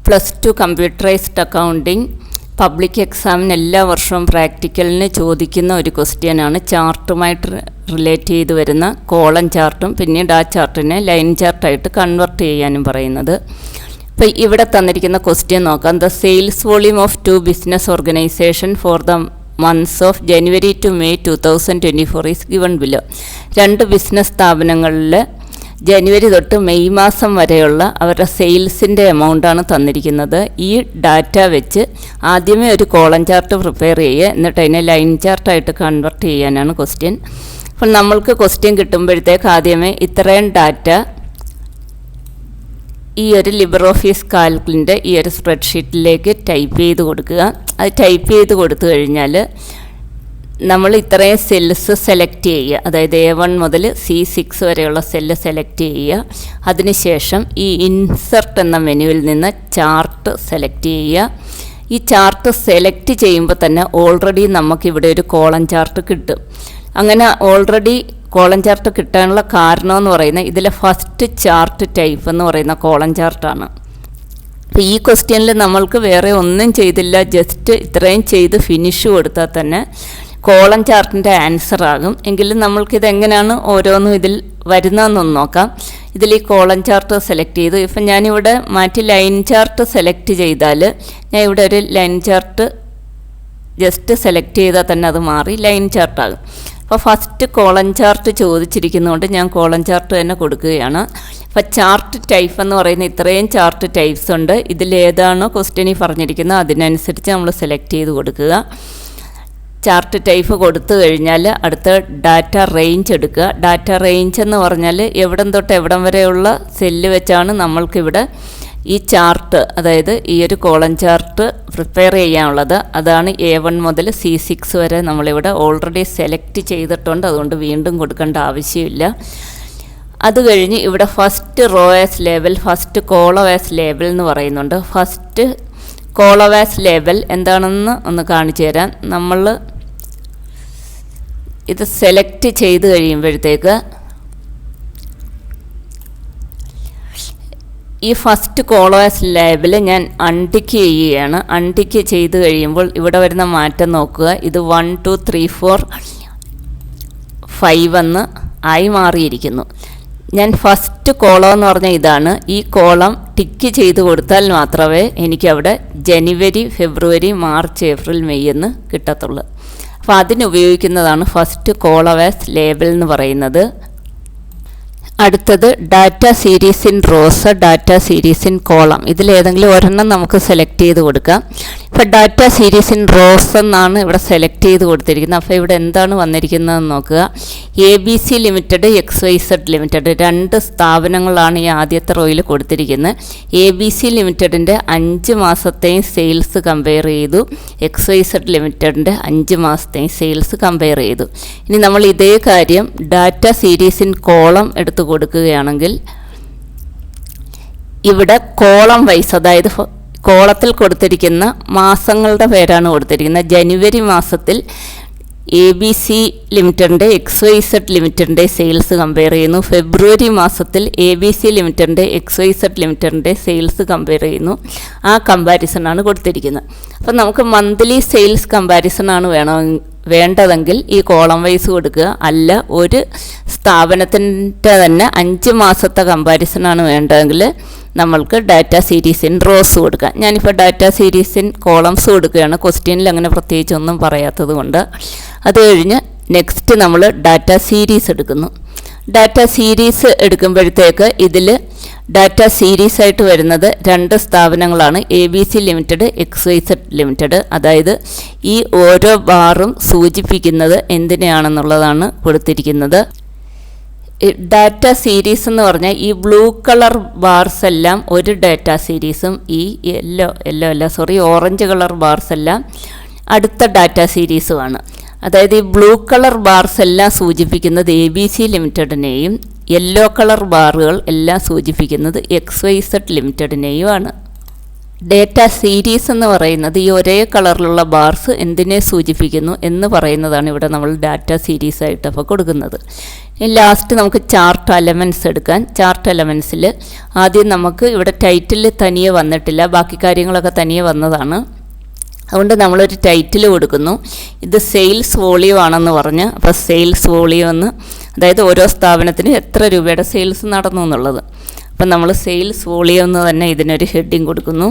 +2 computerised accounting public എക്സാമിന് എല്ലാ വർഷവും പ്രാക്ടിക്കലിന് ചോദിക്കുന്ന ഒരു ക്വസ്റ്റ്യനാണ്. ചാർട്ടുമായിട്ട് റിലേറ്റ് ചെയ്ത് വരുന്ന കോളം ചാർട്ടും പിന്നീട് ആ ചാർട്ടിനെ ലൈൻ ചാർട്ടായിട്ട് കൺവെർട്ട് ചെയ്യാനും പറയുന്നത്. അപ്പോൾ ഇവിടെ തന്നിരിക്കുന്ന ക്വസ്റ്റ്യൻ നോക്കാം. The sales volume of 2 business organisation for the months of January to May 2024 is given below. 2 business സ്ഥാപനങ്ങളിൽ ജനുവരി തൊട്ട് മെയ് മാസം വരെയുള്ള അവരുടെ സെയിൽസിൻ്റെ എമൗണ്ടാണ് തന്നിരിക്കുന്നത്. ഈ ഡാറ്റ വെച്ച് ആദ്യമേ ഒരു കോളം ചാർട്ട് പ്രിപ്പയർ ചെയ്യുക, എന്നിട്ട് അതിനെ ലൈൻ ചാർട്ടായിട്ട് കൺവെർട്ട് ചെയ്യാനാണ് ക്വസ്റ്റ്യൻ. അപ്പോൾ നമ്മൾക്ക് ക്വസ്റ്റ്യൻ കിട്ടുമ്പോഴത്തേക്ക് ആദ്യമേ ഇത്രയും ഡാറ്റ ഈ ഒരു ലിബർ ഓഫീസ് കാൽക്കിൻ്റെ ഈ ഒരു സ്പ്രെഡ്ഷീറ്റിലേക്ക് ടൈപ്പ് ചെയ്ത് കൊടുക്കുക. അത് ടൈപ്പ് ചെയ്ത് കൊടുത്തു കഴിഞ്ഞാൽ നമ്മൾ ഇത്രയും സെൽസ് സെലക്ട് ചെയ്യുക. അതായത് A1 മുതൽ C6 വരെയുള്ള സെല്ല് സെലക്ട് ചെയ്യുക. അതിനുശേഷം ഈ ഇൻസെർട്ട് എന്ന മെനുവിൽ നിന്ന് ചാർട്ട് സെലക്ട് ചെയ്യുക. ഈ ചാർട്ട് സെലക്ട് ചെയ്യുമ്പോൾ തന്നെ ഓൾറെഡി നമുക്കിവിടെ ഒരു കോളം ചാർട്ട് കിട്ടും. അങ്ങനെ ഓൾറെഡി കോളം ചാർട്ട് കിട്ടാനുള്ള കാരണം എന്ന് പറയുന്നത് ഇതിലെ ഫസ്റ്റ് ചാർട്ട് ടൈപ്പ് എന്ന് പറയുന്ന കോളം ചാർട്ടാണ്. അപ്പോൾ ഈ ക്വസ്റ്റ്യനിൽ നമ്മൾക്ക് വേറെ ഒന്നും ചെയ്തില്ല, ജസ്റ്റ് ഇത്രയും ചെയ്ത് ഫിനിഷ് കൊടുത്താൽ തന്നെ കോളം ചാർട്ടിൻ്റെ ആൻസർ ആകും. എങ്കിലും നമ്മൾക്കിതെങ്ങനെയാണ് ഓരോന്നും ഇതിൽ വരുന്നതെന്നൊന്ന് നോക്കാം. ഇതിൽ ഈ കോളം ചാർട്ട് സെലക്ട് ചെയ്തു. ഇപ്പം ഞാനിവിടെ മാറ്റി ലൈൻ ചാർട്ട് സെലക്ട് ചെയ്താൽ ഞാൻ ഇവിടെ ഒരു ലൈൻ ചാർട്ട് ജസ്റ്റ് സെലക്ട് ചെയ്താൽ തന്നെ അത് മാറി ലൈൻ ചാർട്ടാകും. അപ്പോൾ ഫസ്റ്റ് കോളം ചാർട്ട് ചോദിച്ചിരിക്കുന്നതുകൊണ്ട് ഞാൻ കോളം ചാർട്ട് തന്നെ കൊടുക്കുകയാണ്. അപ്പോൾ ചാർട്ട് ടൈപ്പ് എന്ന് പറയുന്ന ഇത്രയും ചാർട്ട് ടൈപ്സ് ഉണ്ട്. ഇതിലേതാണോ ക്വസ്റ്റ്യനിൽ പറഞ്ഞിരിക്കുന്നത് അതിനനുസരിച്ച് നമ്മൾ സെലക്ട് ചെയ്ത് കൊടുക്കുക. ചാർട്ട് ടൈപ്പ് കൊടുത്തു കഴിഞ്ഞാൽ അടുത്ത ഡാറ്റ റേഞ്ച് എടുക്കുക. ഡാറ്റ റേഞ്ച് എന്ന് പറഞ്ഞാൽ എവിടം തൊട്ട് എവിടം വരെയുള്ള സെല്ല് വെച്ചാണ് നമ്മൾക്കിവിടെ ഈ ചാർട്ട്, അതായത് ഈ ഒരു കോളം ചാർട്ട് പ്രിപ്പയർ ചെയ്യാനുള്ളത്. അതാണ് A1 മുതൽ C6 വരെ നമ്മളിവിടെ ഓൾറെഡി സെലക്ട് ചെയ്തിട്ടുണ്ട്. അതുകൊണ്ട് വീണ്ടും കൊടുക്കേണ്ട ആവശ്യമില്ല. അത് കഴിഞ്ഞ് ഇവിടെ first row as label, first column as label എന്ന് പറയുന്നുണ്ട്. ഫസ്റ്റ് കോളം ആസ് ലേബൽ എന്താണെന്ന് ഒന്ന് കാണിച്ചു തരാം. നമ്മൾ ഇത് സെലക്ട് ചെയ്ത് കഴിയുമ്പോഴത്തേക്ക് ഈ ഫസ്റ്റ് കോളം ആസ് ലേബൽ ഞാൻ അൺടിക്ക് ചെയ്യുകയാണ്. അൺടിക്ക് ചെയ്ത് കഴിയുമ്പോൾ ഇവിടെ വരുന്ന മാറ്റം നോക്കുക. ഇത് 1 2 3 4 5 എന്ന് ആയി മാറിയിരിക്കുന്നു. ഞാൻ ഫസ്റ്റ് കോളം എന്ന് പറഞ്ഞാൽ ഇതാണ്. ഈ കോളം ടിക്ക് ചെയ്ത് കൊടുത്താൽ മാത്രമേ എനിക്കവിടെ ജനുവരി ഫെബ്രുവരി മാർച്ച് ഏപ്രിൽ മെയ് എന്ന് കിട്ടത്തുള്ളൂ. അപ്പോൾ അതിനുപയോഗിക്കുന്നതാണ് ഫസ്റ്റ് കോളം ആസ് ലേബൽ എന്ന് പറയുന്നത്. അടുത്തത് data series in rose, data series in column. ഇതിലേതെങ്കിലും ഒരെണ്ണം നമുക്ക് സെലക്ട് ചെയ്ത് കൊടുക്കാം. ഇപ്പോൾ ഡാറ്റ സീരീസ് ഇൻ റോസ് എന്നാണ് ഇവിടെ സെലക്ട് ചെയ്ത് കൊടുത്തിരിക്കുന്നത്. അപ്പോൾ ഇവിടെ എന്താണ് വന്നിരിക്കുന്നതെന്ന് നോക്കുക. ABC ലിമിറ്റഡ്, XYZ ലിമിറ്റഡ് 2 സ്ഥാപനങ്ങളാണ് ഈ ആദ്യത്തെ റോയിൽ കൊടുത്തിരിക്കുന്നത്. ABC ലിമിറ്റഡിൻ്റെ 5 മാസത്തെയും സെയിൽസ് കമ്പയർ ചെയ്തു, XYZ ലിമിറ്റഡിൻ്റെ 5 മാസത്തെയും സെയിൽസ് കമ്പയർ ചെയ്തു. ഇനി നമ്മൾ ഇതേ കാര്യം ഡാറ്റ സീരീസ് ഇൻ കോളം എടുത്ത് കൊടുക്കുകയാണെങ്കിൽ ഇവിടെ കോളം വൈസ്, അതായത് കോളത്തിൽ കൊടുത്തിരിക്കുന്ന മാസങ്ങളുടെ പേരാണ് കൊടുത്തിരിക്കുന്നത്. ജനുവരി മാസത്തിൽ ABC ലിമിറ്റഡിൻ്റെ XYZ ലിമിറ്റഡിൻ്റെ സെയിൽസ് കമ്പയർ ചെയ്യുന്നു. ഫെബ്രുവരി മാസത്തിൽ ABC ലിമിറ്റഡിൻ്റെ XYZ ലിമിറ്റഡിൻ്റെ സെയിൽസ് കമ്പയർ ചെയ്യുന്നു. ആ കമ്പാരിസണാണ് കൊടുത്തിരിക്കുന്നത്. അപ്പം നമുക്ക് മന്ത്ലി സെയിൽസ് കമ്പാരിസണാണ് വേണ്ടതെങ്കിൽ ഈ കോളം വൈസ് കൊടുക്കുക. അല്ല, ഒരു സ്ഥാപനത്തിൻ്റെ തന്നെ 5 മാസത്തെ കമ്പാരിസണാണ് വേണ്ടതെങ്കിൽ നമ്മൾക്ക് ഡാറ്റ സീരീസ് ഇൻ റോസ് കൊടുക്കാം. ഞാനിപ്പോൾ ഡാറ്റ സീരീസ് ഇൻ കോളംസ് കൊടുക്കുകയാണ്. ക്വസ്റ്റ്യനിൽ അങ്ങനെ പ്രത്യേകിച്ചൊന്നും പറയാത്തത് കൊണ്ട്. അത് കഴിഞ്ഞ് നെക്സ്റ്റ് നമ്മൾ ഡാറ്റ സീരീസ് എടുക്കുന്നു. ഡാറ്റ സീരീസ് എടുക്കുമ്പോഴത്തേക്ക് ഇതിൽ ഡാറ്റ സീരീസ് ആയിട്ട് വരുന്നത് 2 സ്ഥാപനങ്ങളാണ്, ABC ലിമിറ്റഡ്, XYZ ലിമിറ്റഡ്. അതായത് ഈ ഓരോ ബാറും സൂചിപ്പിക്കുന്നത് എന്തിനെയാണെന്നുള്ളതാണ് കൊടുത്തിരിക്കുന്നത്. ഡാറ്റ സീരീസ് എന്ന് പറഞ്ഞാൽ ഈ ബ്ലൂ കളർ ബാർസ് എല്ലാം ഒരു ഡാറ്റ സീരീസും ഈ ഓറഞ്ച് കളർ ബാർസ് എല്ലാം അടുത്ത ഡാറ്റ സീരീസുമാണ്. അതായത് ഈ ബ്ലൂ കളർ ബാർസ് എല്ലാം സൂചിപ്പിക്കുന്നത് ABC ലിമിറ്റഡിനെയും യെല്ലോ കളർ ബാറുകൾ എല്ലാം സൂചിപ്പിക്കുന്നത് XYZ ലിമിറ്റഡിനെയുമാണ്. ഡേറ്റ സീരീസ് എന്ന് പറയുന്നത് ഈ ഒരേ കളറിലുള്ള ബാർസ് എന്തിനെ സൂചിപ്പിക്കുന്നു എന്ന് പറയുന്നതാണ് ഇവിടെ നമ്മൾ ഡാറ്റ സീരീസ് ആയിട്ട് അപ്പോൾ കൊടുക്കുന്നത്. ലാസ്റ്റ് നമുക്ക് ചാർട്ട് എലമെൻറ്റ്സ് എടുക്കാൻ. ചാർട്ട് എലമെൻറ്റ്സിൽ ആദ്യം നമുക്ക് ഇവിടെ ടൈറ്റിൽ തനിയെ വന്നിട്ടില്ല, ബാക്കി കാര്യങ്ങളൊക്കെ തനിയെ വന്നതാണ്. അതുകൊണ്ട് നമ്മളൊരു ടൈറ്റിൽ കൊടുക്കുന്നു. ഇത് സെയിൽസ് വോളിയം ആണെന്ന് പറഞ്ഞ്, അപ്പോൾ സെയിൽസ് വോളിയം എന്ന്, അതായത് ഓരോ സ്ഥാപനത്തിനും എത്ര രൂപയുടെ സെയിൽസ് നടന്നു എന്നുള്ളത്. അപ്പം നമ്മൾ സെയിൽസ് വോളിയം എന്ന് തന്നെ ഇതിനൊരു ഹെഡിങ് കൊടുക്കുന്നു.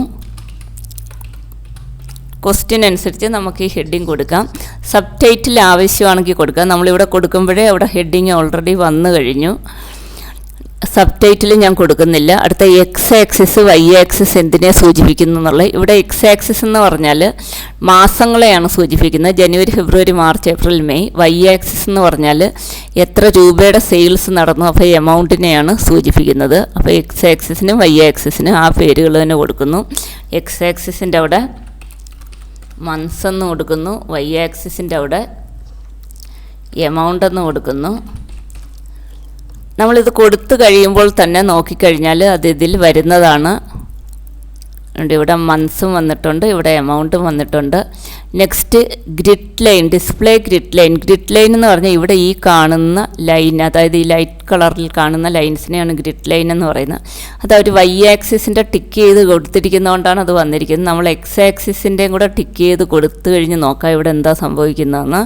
ക്വസ്റ്റ്യൻ അനുസരിച്ച് നമുക്ക് ഈ ഹെഡിങ് കൊടുക്കാം. സബ് ടൈറ്റിൽ ആവശ്യമാണെങ്കിൽ കൊടുക്കാം. നമ്മളിവിടെ കൊടുക്കുമ്പോഴേ അവിടെ ഹെഡിങ് ഓൾറെഡി വന്നു കഴിഞ്ഞു. സബ് ടൈറ്റിൽ ഞാൻ കൊടുക്കുന്നില്ല. അടുത്ത എക്സ് ആക്സിസ് വൈ ആക്സിസ് എന്തിനെ സൂചിപ്പിക്കുന്നു എന്നുള്ളത്. ഇവിടെ എക്സ് ആക്സിസ് എന്ന് പറഞ്ഞാൽ മാസങ്ങളെയാണ് സൂചിപ്പിക്കുന്നത്, ജനുവരി, ഫെബ്രുവരി, March, April, May. Y axis എന്ന് പറഞ്ഞാൽ എത്ര രൂപയുടെ സെയിൽസ് നടന്നു, അപ്പോൾ എമൗണ്ടിനെയാണ് സൂചിപ്പിക്കുന്നത്. അപ്പോൾ എക്സ് ആക്സിസിനും വൈ ആക്സിസിനും ആ പേരുകൾ തന്നെ കൊടുക്കുന്നു. എക്സ് ആക്സിസിൻ്റെ അവിടെ മന്ത്സ് എന്ന് കൊടുക്കുന്നു, വൈ ആക്സിസിൻ്റെ അവിടെ എമൗണ്ട് എന്ന് കൊടുക്കുന്നു. നമ്മളിത് കൊടുത്തു കഴിയുമ്പോൾ തന്നെ നോക്കിക്കഴിഞ്ഞാൽ അത് ഇതിൽ വരുന്നതാണ്. ഇവിടെ മന്ത്സും വന്നിട്ടുണ്ട്, ഇവിടെ എമൗണ്ടും വന്നിട്ടുണ്ട്. Next grid line, display grid line. Grid line എന്ന് പറഞ്ഞാൽ ഇവിടെ ഈ കാണുന്ന ലൈൻ, അതായത് ഈ ലൈറ്റ് കളറിൽ കാണുന്ന ലൈൻസിനെയാണ് ഗ്രിഡ് ലൈൻ എന്ന് പറയുന്നത്. അത് അവർ വൈ ആക്സിസിൻ്റെ ടിക്ക് ചെയ്ത് കൊടുത്തിരിക്കുന്നതുകൊണ്ടാണ് അത് വന്നിരിക്കുന്നത്. നമ്മൾ എക്സ് ആക്സിസിൻ്റെയും കൂടെ ടിക്ക് ചെയ്ത് കൊടുത്തു കഴിഞ്ഞ് നോക്കാം ഇവിടെ എന്താ സംഭവിക്കുന്നതെന്ന്.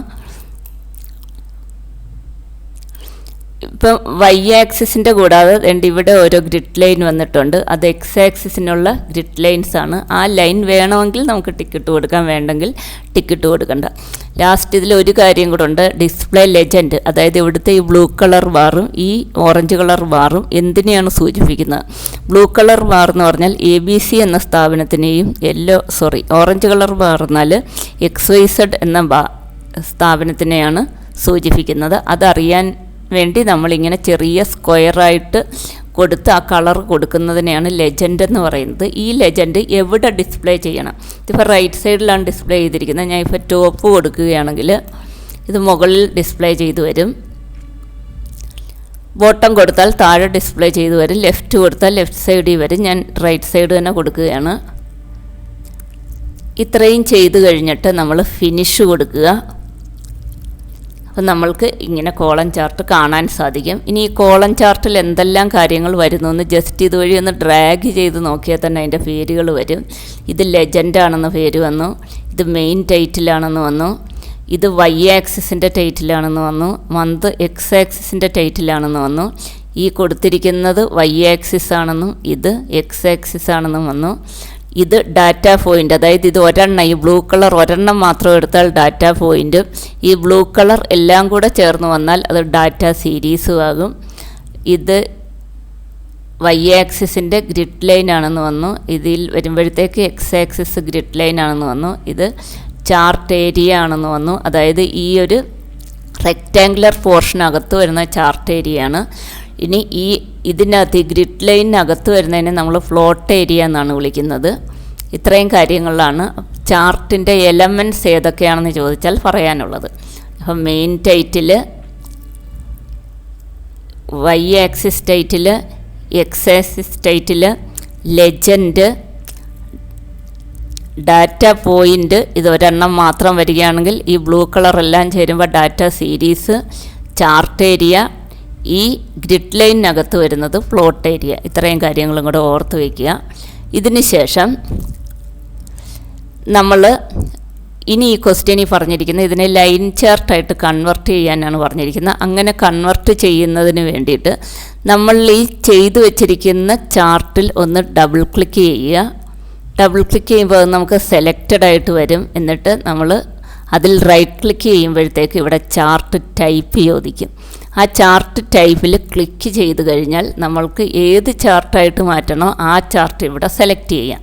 ഇപ്പം വൈ ആക്സിസിൻ്റെ കൂടാതെ ഇവിടെ ഓരോ ഗ്രിഡ് ലൈൻ വന്നിട്ടുണ്ട്. അത് എക്സ് ആക്സിസിനുള്ള ഗ്രിഡ് ലൈൻസ് ആണ്. ആ ലൈൻ വേണമെങ്കിൽ നമുക്ക് ടിക്കറ്റ് കൊടുക്കാം, വേണ്ടെങ്കിൽ ടിക്കറ്റ് കൊടുക്കണ്ട. ലാസ്റ്റ് ഇതിൽ ഒരു കാര്യം കൂടെ ഉണ്ട്, ഡിസ്പ്ലേ ലെജൻഡ്. അതായത് ഇവിടുത്തെ ഈ ബ്ലൂ കളർ ബാറും ഈ ഓറഞ്ച് കളർ ബാറും എന്തിനെയാണ് സൂചിപ്പിക്കുന്നത്? ബ്ലൂ കളർ ബാർ എന്ന് പറഞ്ഞാൽ ABC എന്ന സ്ഥാപനത്തിനെയും, ഓറഞ്ച് കളർ ബാർ എന്നാൽ XYZ എന്ന സ്ഥാപനത്തിനെയാണ് സൂചിപ്പിക്കുന്നത്. അതറിയാൻ വേണ്ടി നമ്മളിങ്ങനെ ചെറിയ സ്ക്വയറായിട്ട് കൊടുത്ത് ആ കളർ കൊടുക്കുന്നതിനെയാണ് ലെജൻഡ് എന്ന് പറയുന്നത്. ഈ ലെജൻഡ് എവിടെ ഡിസ്പ്ലേ ചെയ്യണം? ഇതിപ്പോൾ റൈറ്റ് സൈഡിലാണ് ഡിസ്പ്ലേ ചെയ്തിരിക്കുന്നത്. ഞാൻ ഇപ്പോൾ ടോപ്പ് കൊടുക്കുകയാണെങ്കിൽ ഇത് മുകളിൽ ഡിസ്പ്ലേ ചെയ്തു വരും. ബോട്ടം കൊടുത്താൽ താഴെ ഡിസ്പ്ലേ ചെയ്തു വരും. ലെഫ്റ്റ് കൊടുത്താൽ ലെഫ്റ്റ് സൈഡിൽ വരും. ഞാൻ റൈറ്റ് സൈഡ് തന്നെ കൊടുക്കുകയാണ്. ഇത്രയും ചെയ്ത് കഴിഞ്ഞിട്ട് നമ്മൾ ഫിനിഷ് കൊടുക്കുക. അപ്പം നമ്മൾക്ക് ഇങ്ങനെ കോളം ചാർട്ട് കാണാൻ സാധിക്കും. ഇനി ഈ കോളം ചാർട്ടിൽ എന്തെല്ലാം കാര്യങ്ങൾ വരുന്നു എന്ന് ജസ്റ്റ് ഇതുവഴി ഒന്ന് ഡ്രാഗ് ചെയ്ത് നോക്കിയാൽ തന്നെ അതിൻ്റെ പേരുകൾ വരും. ഇത് ലെജൻഡാണെന്ന് പേര് വന്നു, ഇത് മെയിൻ ടൈറ്റിലാണെന്ന് വന്നു, ഇത് വൈ ആക്സിസിൻ്റെ ടൈറ്റിലാണെന്ന് വന്നു, മന്ത് എക്സ് ആക്സിസിൻ്റെ ടൈറ്റിലാണെന്ന് വന്നു, ഈ കൊടുത്തിരിക്കുന്നത് വൈ ആക്സിസ് ആണെന്നും ഇത് എക്സ് ആക്സിസ് ആണെന്നും വന്നു. ഇത് ഡാറ്റ പോയിൻ്റ്, അതായത് ഇത് ഒരെണ്ണം, ഈ ബ്ലൂ കളർ ഒരെണ്ണം മാത്രം എടുത്താൽ ഡാറ്റ പോയിൻറ്റും ഈ ബ്ലൂ കളർ എല്ലാം കൂടെ ചേർന്ന് വന്നാൽ അത് ഡാറ്റ സീരീസും ആകും. ഇത് വൈ ആക്സിസിൻ്റെ ഗ്രിഡ് ലൈൻ ആണെന്ന് വന്നു. ഇതിൽ വരുമ്പോഴത്തേക്ക് എക്സ് ആക്സിസ് ഗ്രിഡ് ലൈൻ ആണെന്ന് വന്നു. ഇത് ചാർട്ട് ഏരിയ ആണെന്ന് വന്നു. അതായത് ഈ ഒരു റെക്റ്റാങ്കുലർ പോർഷനകത്ത് വരുന്ന ചാർട്ട് ഏരിയ ആണ്. ഇനി ഇതിനകത്ത് ഈ ഗ്രിഡ് ലൈനിനകത്ത് വരുന്നതിനെ നമ്മൾ ഫ്ലോട്ട് ഏരിയ എന്നാണ് വിളിക്കുന്നത്. ഇത്രയും കാര്യങ്ങളിലാണ് ചാർട്ടിൻ്റെ എലമെൻറ്റ്സ് ഏതൊക്കെയാണെന്ന് ചോദിച്ചാൽ പറയാനുള്ളത്. അപ്പം main title, Y axis title, X axis title, legend, data point. ഇതൊരെണ്ണം മാത്രം വരികയാണെങ്കിൽ ഈ ബ്ലൂ കളറെല്ലാം ചേരുമ്പോൾ ഡാറ്റ സീരീസ്, ചാർട്ട് ഏരിയ, ഈ ഗ്രിഡ് ലൈനിനകത്ത് വരുന്നത് പ്ലോട്ട് ഏരിയ. ഇത്രയും കാര്യങ്ങളും കൂടെ ഓർത്ത് വയ്ക്കുക. ഇതിന് ശേഷം നമ്മൾ ഇനി ഈ ക്വസ്റ്റ്യനിൽ പറഞ്ഞിരിക്കുന്നത് ഇതിനെ ലൈൻ ചാർട്ടായിട്ട് കൺവെർട്ട് ചെയ്യാനാണ് പറഞ്ഞിരിക്കുന്നത്. അങ്ങനെ കൺവെർട്ട് ചെയ്യുന്നതിന് വേണ്ടിയിട്ട് നമ്മൾ ഈ ചെയ്തു വച്ചിരിക്കുന്ന ചാർട്ടിൽ ഒന്ന് ഡബിൾ ക്ലിക്ക് ചെയ്യുക. ഡബിൾ ക്ലിക്ക് ചെയ്യുമ്പോൾ നമുക്ക് സെലക്റ്റഡ് ആയിട്ട് വരും. എന്നിട്ട് നമ്മൾ അതിൽ റൈറ്റ് ക്ലിക്ക് ചെയ്യുമ്പോഴത്തേക്ക് ഇവിടെ ചാർട്ട് ടൈപ്പ് ചോദിക്കും. ആ ചാർട്ട് ടൈപ്പിൽ ക്ലിക്ക് ചെയ്ത് കഴിഞ്ഞാൽ നമ്മൾക്ക് ഏത് ചാർട്ടായിട്ട് മാറ്റണോ ആ ചാർട്ട് ഇവിടെ സെലക്ട് ചെയ്യാം.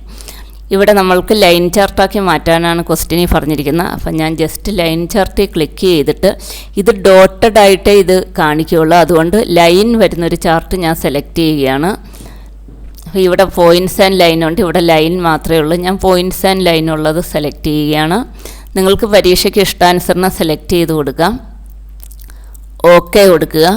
ഇവിടെ നമ്മൾക്ക് ലൈൻ ചാർട്ടാക്കി മാറ്റാനാണ് ക്വസ്റ്റ്യനിൽ പറഞ്ഞിരിക്കുന്നത്. അപ്പം ഞാൻ ജസ്റ്റ് ലൈൻ ചാർട്ടിൽ ക്ലിക്ക് ചെയ്തിട്ട് ഇത് ഡോട്ടഡ് ആയിട്ടേ ഇത് കാണിക്കുകയുള്ളൂ. അതുകൊണ്ട് ലൈൻ വരുന്നൊരു ചാർട്ട് ഞാൻ സെലക്ട് ചെയ്യുകയാണ്. അപ്പോൾ ഇവിടെ പോയിൻറ്റ്സ് ആൻഡ് ലൈൻ ഉണ്ട്, ഇവിടെ ലൈൻ മാത്രമേ ഉള്ളൂ. ഞാൻ പോയിൻറ്റ്സ് ആൻഡ് ലൈൻ ഉള്ളത് സെലക്ട് ചെയ്യുകയാണ്. നിങ്ങൾക്ക് പരീക്ഷയ്ക്ക് ഇഷ്ടാനുസരണം സെലക്ട് ചെയ്ത് കൊടുക്കാം. ഓക്കെ കൊടുക്കുക.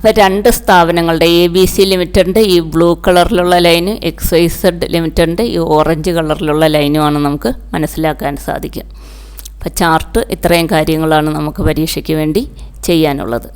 അപ്പോൾ രണ്ട് സ്ഥാപനങ്ങളുടെ ABC ലിമിറ്റഡിൻ്റെ ഈ ബ്ലൂ കളറിലുള്ള ലൈന്, XYZ ലിമിറ്റഡിൻ്റെ ഈ ഓറഞ്ച് കളറിലുള്ള ലൈനുമാണ് നമുക്ക് മനസ്സിലാക്കാൻ സാധിക്കും. അപ്പോൾ ചാർട്ട് ഇത്രയും കാര്യങ്ങളാണ് നമുക്ക് പരീക്ഷയ്ക്ക് വേണ്ടി ചെയ്യാനുള്ളത്.